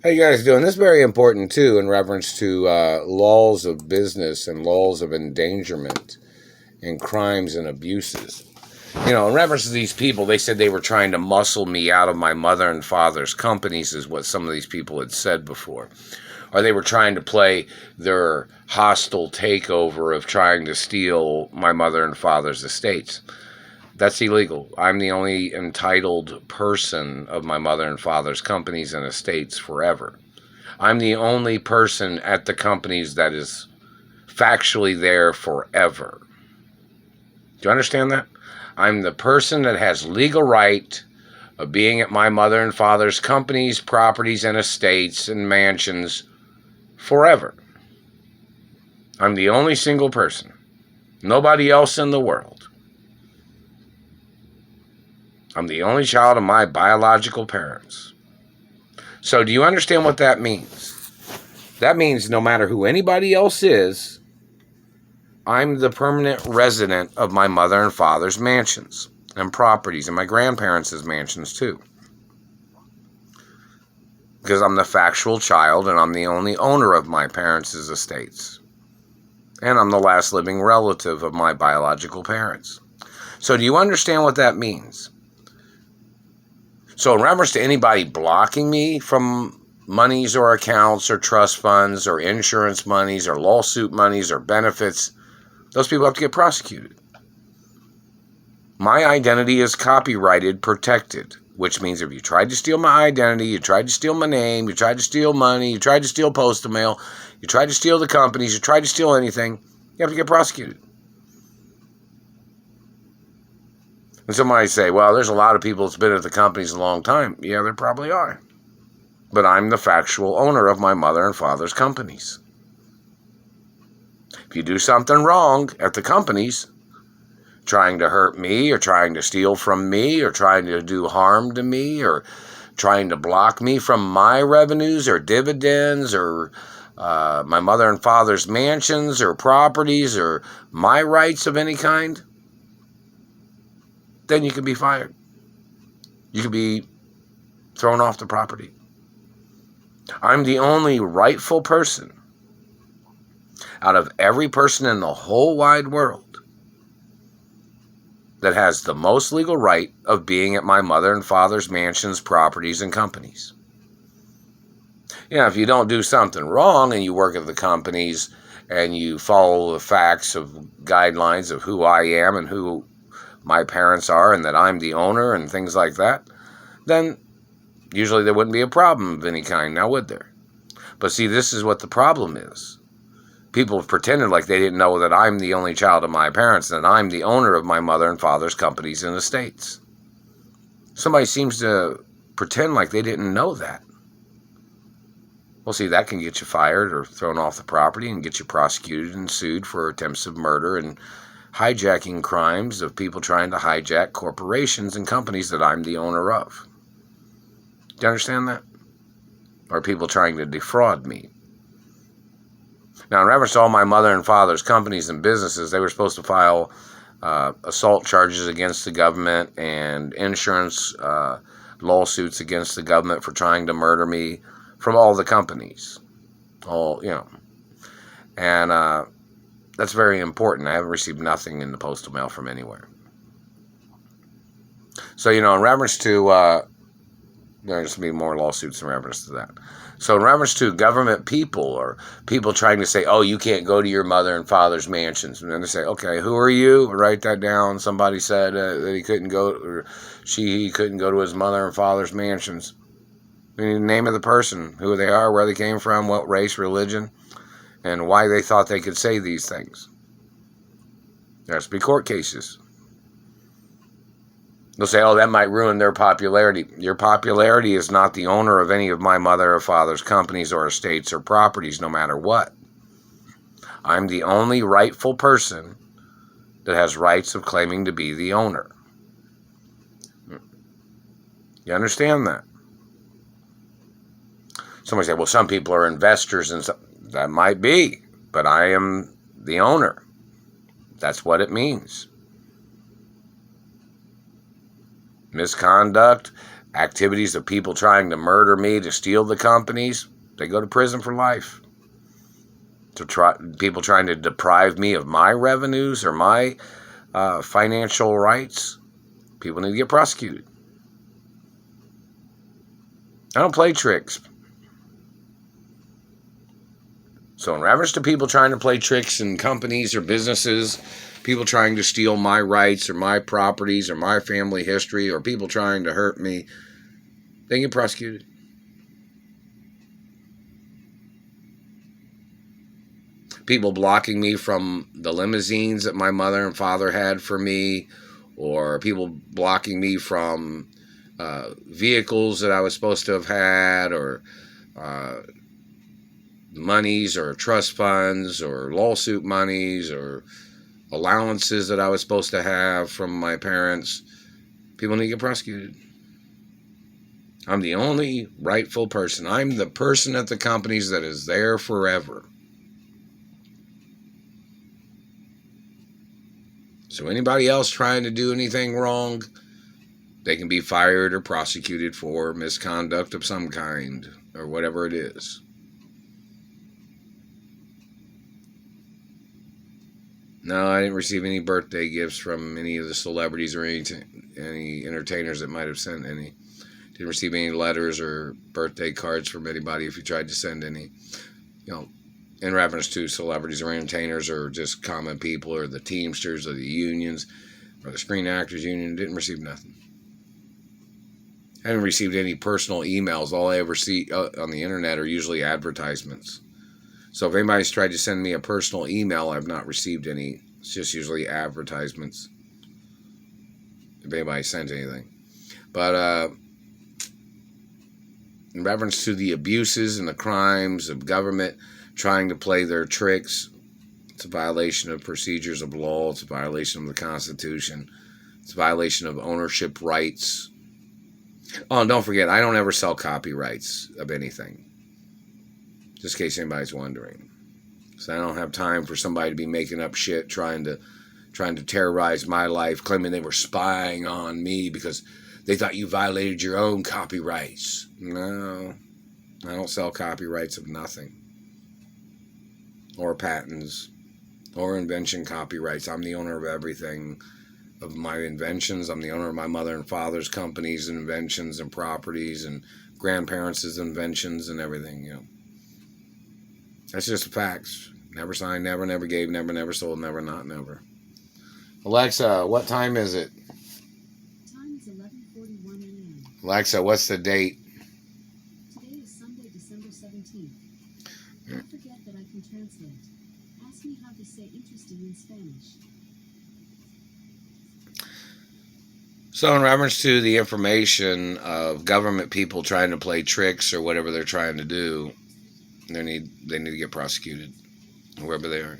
How you guys doing? This is very important too in reference to laws of business and laws of endangerment and crimes and abuses. You know, in reference to these people, they said they were trying to muscle me out of my mother and father's companies, is what some of these people had said before. Or they were trying to play their hostile takeover of trying to steal my mother and father's estates. That's illegal. I'm the only entitled person of my mother and father's companies and estates forever. I'm the only person at the companies that is factually there forever. Do you understand that? I'm the person that has legal right of being at my mother and father's companies, properties, and estates and mansions forever. I'm the only single person. Nobody else in the world. I'm the only child of my biological parents. So do you understand what that means? That means no matter who anybody else is, I'm the permanent resident of my mother and father's mansions and properties and my grandparents' mansions too. Because I'm the factual child and I'm the only owner of my parents' estates. And I'm the last living relative of my biological parents. So do you understand what that means? So in reference to anybody blocking me from monies or accounts or trust funds or insurance monies or lawsuit monies or benefits, those people have to get prosecuted. My identity is copyrighted, protected, which means if you tried to steal my identity, you tried to steal my name, you tried to steal money, you tried to steal postal mail, you tried to steal the companies, you tried to steal anything, you have to get prosecuted. And somebody say, well, there's a lot of people that's been at the companies a long time. Yeah, there probably are. But I'm the factual owner of my mother and father's companies. If you do something wrong at the companies, trying to hurt me or trying to steal from me or trying to do harm to me or trying to block me from my revenues or dividends or my mother and father's mansions or properties or my rights of any kind, then you can be fired. You can be thrown off the property. I'm the only rightful person out of every person in the whole wide world that has the most legal right of being at my mother and father's mansions, properties, and companies. You know, if you don't do something wrong and you work at the companies and you follow the facts of guidelines of who I am and who my parents are and that I'm the owner and things like that, then usually there wouldn't be a problem of any kind, now would there? But see, this is what the problem is. People have pretended like they didn't know that I'm the only child of my parents and that I'm the owner of my mother and father's companies and estates. Somebody seems to pretend like they didn't know that. Well, see, that can get you fired or thrown off the property and get you prosecuted and sued for attempts of murder and hijacking crimes of people trying to hijack corporations and companies that I'm the owner of. Do you understand that? Or people trying to defraud me. Now, in reference to all my mother and father's companies and businesses, they were supposed to file assault charges against the government and insurance lawsuits against the government for trying to murder me from all the companies. All, you know. And that's very important. I haven't received nothing in the postal mail from anywhere. So, you know, in reference to, there's going to be more lawsuits in reference to that. So in reference to government people or people trying to say, oh, you can't go to your mother and father's mansions. And then they say, okay, who are you? Write that down. Somebody said that he couldn't go, or he couldn't go to his mother and father's mansions. We need the name of the person, who they are, where they came from, what race, religion, and why they thought they could say these things. There has to be court cases. They'll say, oh, that might ruin their popularity. Your popularity is not the owner of any of my mother or father's companies or estates or properties, no matter what. I'm the only rightful person that has rights of claiming to be the owner. You understand that? Somebody say, well, some people are investors, and that might be, but I am the owner. That's what it means. Misconduct activities of people trying to murder me to steal the companies, they go to prison for life. People trying to deprive me of my revenues or my financial rights, people need to get prosecuted. I don't play tricks. So in reference to people trying to play tricks in companies or businesses, people trying to steal my rights or my properties or my family history, or people trying to hurt me, they get prosecuted. People blocking me from the limousines that my mother and father had for me, or people blocking me from vehicles that I was supposed to have had, or monies or trust funds or lawsuit monies or allowances that I was supposed to have from my parents. People need to get prosecuted. I'm the only rightful person. I'm the person at the companies that is there forever. So anybody else trying to do anything wrong, they can be fired or prosecuted for misconduct of some kind or whatever it is. No, I didn't receive any birthday gifts from any of the celebrities or any entertainers that might have sent any. Didn't receive any letters or birthday cards from anybody if you tried to send any. In reference to celebrities or entertainers or just common people or the Teamsters or the unions or the Screen Actors Union, didn't receive nothing. I haven't received any personal emails. All I ever see on the internet are usually advertisements. So if anybody's tried to send me a personal email, I've not received any. It's just usually advertisements. If anybody sent anything. But in reference to the abuses and the crimes of government trying to play their tricks, it's a violation of procedures of law. It's a violation of the Constitution. It's a violation of ownership rights. Oh, and don't forget, I don't ever sell copyrights of anything. Just in case anybody's wondering. So I don't have time for somebody to be making up shit, trying to terrorize my life, claiming they were spying on me because they thought you violated your own copyrights. No, I don't sell copyrights of nothing. Or patents. Or invention copyrights. I'm the owner of everything. Of my inventions. I'm the owner of my mother and father's companies and inventions and properties and grandparents' inventions and everything, That's just the facts. Never signed, never gave, never sold, never, not never. Alexa, what time is it? Time is 11:41 a.m. Alexa, what's the date? Today is Sunday, December 17th. Don't forget that I can translate. Ask me how to say interesting in Spanish. So in reference to the information of government people trying to play tricks or whatever they're trying to do, they need to get prosecuted, wherever they are.